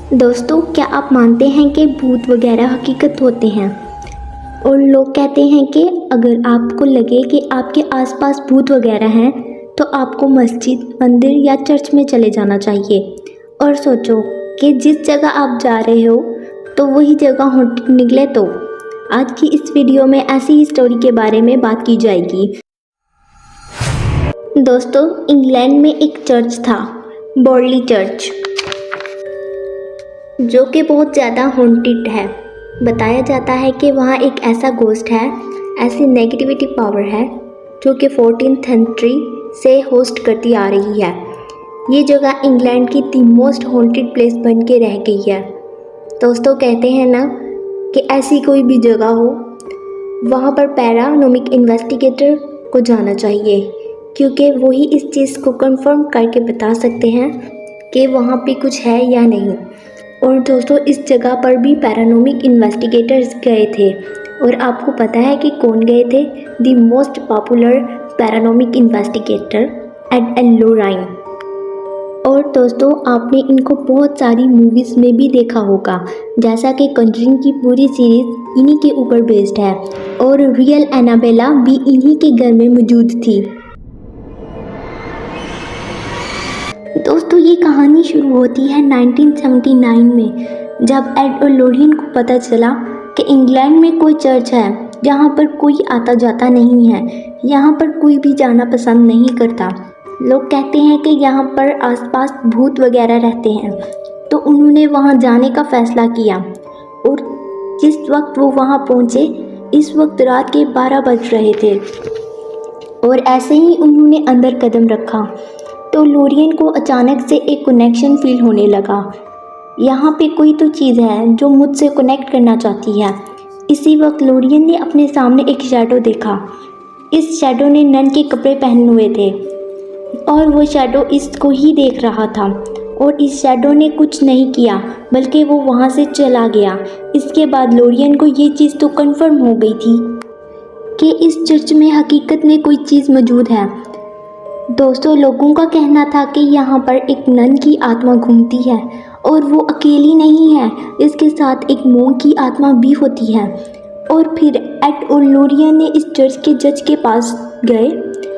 दोस्तों, क्या आप मानते हैं कि भूत वगैरह हकीकत होते हैं? और लोग कहते हैं कि अगर आपको लगे कि आपके आसपास भूत वगैरह हैं तो आपको मस्जिद, मंदिर या चर्च में चले जाना चाहिए और सोचो कि जिस जगह आप जा रहे हो तो वही जगह हॉन्टेड निकले। तो आज की इस वीडियो में ऐसी ही स्टोरी के बारे में बात की जाएगी। दोस्तों, इंग्लैंड में एक चर्च था, बॉर्डली चर्च, जो कि बहुत ज़्यादा हॉन्टेड है। बताया जाता है कि वहाँ एक ऐसा घोस्ट है, ऐसी नेगेटिविटी पावर है जो कि 14th सेंचुरी से होस्ट करती आ रही है। ये जगह इंग्लैंड की दी मोस्ट हॉन्टेड प्लेस बन के रह गई है। दोस्तों, कहते हैं ना कि ऐसी कोई भी जगह हो वहाँ पर पैरानॉर्मल इन्वेस्टिगेटर को जाना चाहिए, क्योंकि वही इस चीज़ को कंफर्म करके बता सकते हैं कि वहाँ पे कुछ है या नहीं। और दोस्तों, इस जगह पर भी पैरानॉर्मल इन्वेस्टिगेटर्स गए थे। और आपको पता है कि कौन गए थे? The most popular paranormal investigator Ed Lorraine. और दोस्तों, आपने इनको बहुत सारी मूवीज़ में भी देखा होगा, जैसा कि कंजरिंग की पूरी सीरीज़ इन्हीं के ऊपर बेस्ड है और रियल एनाबेला भी इन्हीं के घर में मौजूद थी। दोस्तों, ये कहानी शुरू होती है 1979 में, जब एड और लॉराइन को पता चला कि इंग्लैंड में कोई चर्च है जहाँ पर कोई आता जाता नहीं है, यहाँ पर कोई भी जाना पसंद नहीं करता। लोग कहते हैं कि यहाँ पर आसपास भूत वगैरह रहते हैं। तो उन्होंने वहाँ जाने का फ़ैसला किया और जिस वक्त वो वहाँ पहुँचे, इस वक्त रात के 12 बज रहे थे। और ऐसे ही उन्होंने अंदर कदम रखा तो लॉराइन को अचानक से एक कनेक्शन फील होने लगा। यहाँ पे कोई तो चीज़ है जो मुझसे कनेक्ट करना चाहती है। इसी वक्त लॉराइन ने अपने सामने एक शैडो देखा। इस शैडो ने नन के कपड़े पहने हुए थे और वो शैडो इसको ही देख रहा था। और इस शैडो ने कुछ नहीं किया, बल्कि वो वहाँ से चला गया। इसके बाद लॉराइन को ये चीज़ तो कन्फर्म हो गई थी कि इस चर्च में हकीकत में कोई चीज़ मौजूद है। दोस्तों, लोगों का कहना था कि यहाँ पर एक नन की आत्मा घूमती है और वो अकेली नहीं है, इसके साथ एक मोंक की आत्मा भी होती है। और फिर एड और लॉराइन ने इस चर्च के जज के पास गए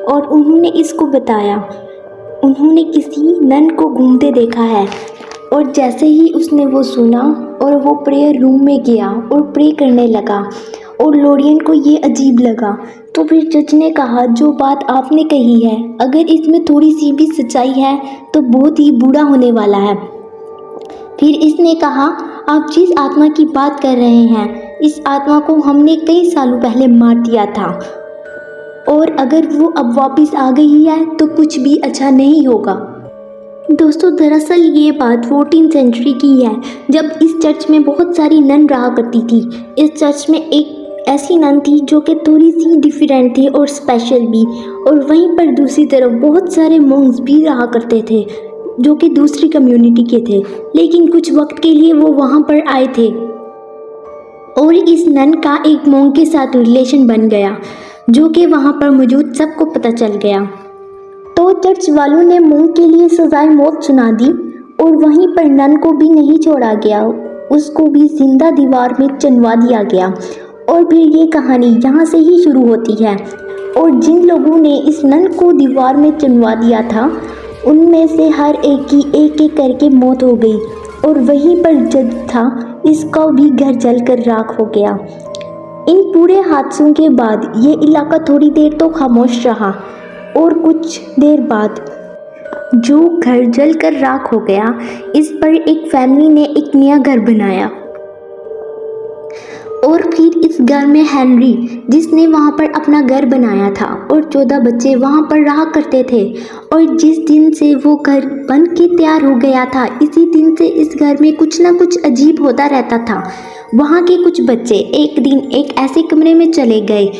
और उन्होंने इसको बताया। उन्होंने किसी नन को घूमते देखा है। और जैसे ही उसने वो सुना और वो प्रेयर रूम में गया और प्रे करने लगा और लॉराइन को ये अजीब लगा। तो फिर जज ने कहा, जो बात आपने कही है, अगर इसमें थोड़ी सी भी सच्चाई है तो बहुत ही बुरा होने वाला है। फिर इसने कहा, आप जिस आत्मा की बात कर रहे हैं, इस आत्मा को हमने कई सालों पहले मार दिया था और अगर वो अब वापस आ गई है तो कुछ भी अच्छा नहीं होगा। दोस्तों, दरअसल ये बात 14th सेंचुरी की है, जब इस चर्च में बहुत सारी नन रहा करती थी। इस चर्च में एक ऐसी नन थी जो कि थोड़ी सी डिफरेंट थी और स्पेशल भी। और वहीं पर दूसरी तरफ बहुत सारे मॉन्क्स भी रहा करते थे जो कि दूसरी कम्युनिटी के थे, लेकिन कुछ वक्त के लिए वो वहाँ पर आए थे और इस नन का एक मॉन्क के साथ रिलेशन बन गया, जो कि वहाँ पर मौजूद सबको पता चल गया। तो चर्च वालों ने मॉन्क के लिए सजाए मौत सुना दी और वहीं पर नन को भी नहीं छोड़ा गया, उसको भी जिंदा दीवार में चिनवा दिया गया। और फिर ये कहानी यहाँ से ही शुरू होती है। और जिन लोगों ने इस नन को दीवार में चिनवा दिया था, उनमें से हर एक की एक एक करके मौत हो गई। और वहीं पर जज था, इसका भी घर जलकर राख हो गया। इन पूरे हादसों के बाद ये इलाका थोड़ी देर तो खामोश रहा और कुछ देर बाद जो घर जलकर राख हो गया, इस पर एक फैमिली ने एक नया घर बनाया। और फिर इस घर में हेनरी, जिसने वहाँ पर अपना घर बनाया था, और 14 बच्चे वहाँ पर रहा करते थे। और जिस दिन से वो घर बन के तैयार हो गया था, इसी दिन से इस घर में कुछ ना कुछ अजीब होता रहता था। वहाँ के कुछ बच्चे एक दिन एक ऐसे कमरे में चले गए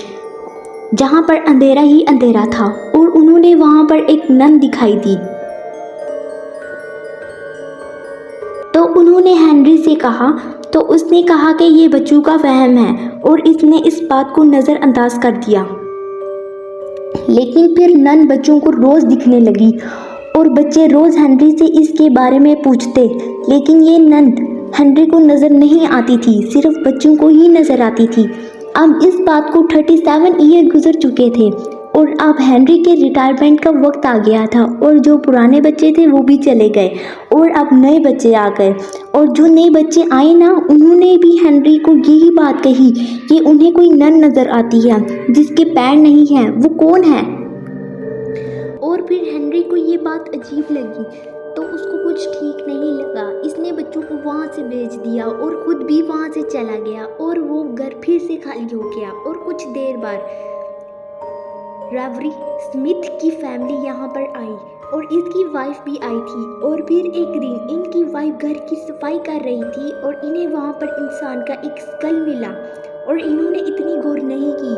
जहाँ पर अंधेरा ही अंधेरा था और उन्होंने वहाँ पर एक नन दिखाई दी। तो उन्होंने हेनरी से कहा, तो उसने कहा कि ये बच्चों का वहम है और इसने इस बात को नज़रअंदाज कर दिया। लेकिन फिर नन बच्चों को रोज़ दिखने लगी और बच्चे रोज़ हेनरी से इसके बारे में पूछते, लेकिन ये नन हेनरी को नज़र नहीं आती थी, सिर्फ बच्चों को ही नज़र आती थी। अब इस बात को 37 ईयर गुजर चुके थे और अब हेनरी के रिटायरमेंट का वक्त आ गया था और जो पुराने बच्चे थे वो भी चले गए और अब नए बच्चे आ गए। और जो नए बच्चे आए ना, उन्होंने भी हेनरी को यही बात कही कि उन्हें कोई नन नज़र आती है जिसके पैर नहीं हैं, वो कौन है। और फिर हेनरी को ये बात अजीब लगी तो उसको कुछ ठीक नहीं लगा। इसने बच्चों को वहाँ से भेज दिया और ख़ुद भी वहाँ से चला गया और वो घर फिर से खाली हो गया। और कुछ देर बाद रेवरी स्मिथ की फैमिली यहाँ पर आई और इसकी वाइफ भी आई थी। और फिर एक दिन इनकी वाइफ घर की सफाई कर रही थी और इन्हें वहाँ पर इंसान का एक स्कल मिला और इन्होंने इतनी गौर नहीं की।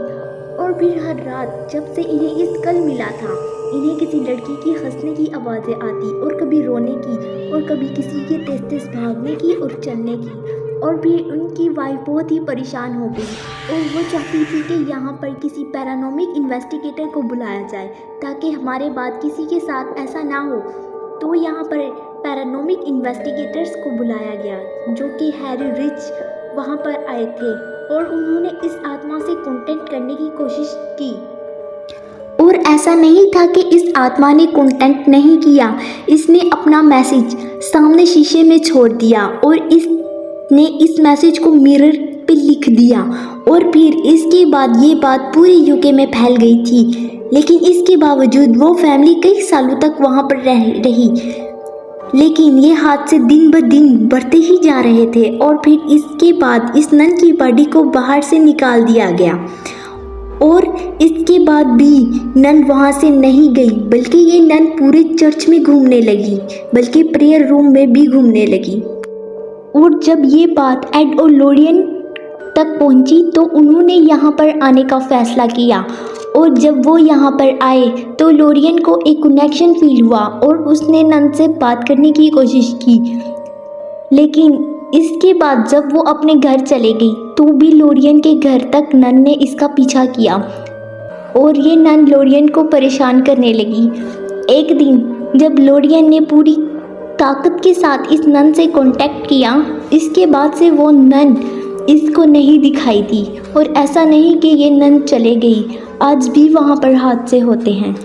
और फिर हर रात जब से इन्हें इस स्कल मिला था, इन्हें किसी लड़की की हंसने की आवाज़ें आती और कभी रोने की और कभी किसी के तेज तेज भागने की और चलने की। और फिर उनकी वाइफ बहुत ही परेशान हो गई और वो चाहती थी कि यहाँ पर किसी पैरानॉमिक इन्वेस्टिगेटर को बुलाया जाए ताकि हमारे बाद किसी के साथ ऐसा ना हो। तो यहाँ पर पैरानॉमिक इन्वेस्टिगेटर्स को बुलाया गया जो कि हैरी रिच वहाँ पर आए थे और उन्होंने इस आत्मा से कांटेक्ट करने की कोशिश की। और ऐसा नहीं था कि इस आत्मा ने कांटेक्ट नहीं किया, इसने अपना मैसेज सामने शीशे में छोड़ दिया और इसने इस मैसेज को मिरर पे लिख दिया। और फिर इसके बाद ये बात पूरे यूके में फैल गई थी, लेकिन इसके बावजूद वो फैमिली कई सालों तक वहाँ पर रही। लेकिन ये हादसे दिन ब दिन बढ़ते ही जा रहे थे और फिर इसके बाद इस नन की बॉडी को बाहर से निकाल दिया गया। और इसके बाद भी नन वहाँ से नहीं गई, बल्कि ये नन पूरे चर्च में घूमने लगी, बल्कि प्रेयर रूम में भी घूमने लगी। और जब ये बात एड और लोरियन तक पहुँची तो उन्होंने यहाँ पर आने का फ़ैसला किया। और जब वो यहाँ पर आए तो लोरियन को एक कनेक्शन फील हुआ और उसने नन से बात करने की कोशिश की। लेकिन इसके बाद जब वो अपने घर चले गई तो भी लोरियन के घर तक नन ने इसका पीछा किया और ये नन लोरियन को परेशान करने लगी। एक दिन जब लोरियन ने पूरी ताकत के साथ इस नन से कांटेक्ट किया, इसके बाद से वो नन इसको नहीं दिखाई दी। और ऐसा नहीं कि ये नन चले गई, आज भी वहाँ पर हादसे होते हैं।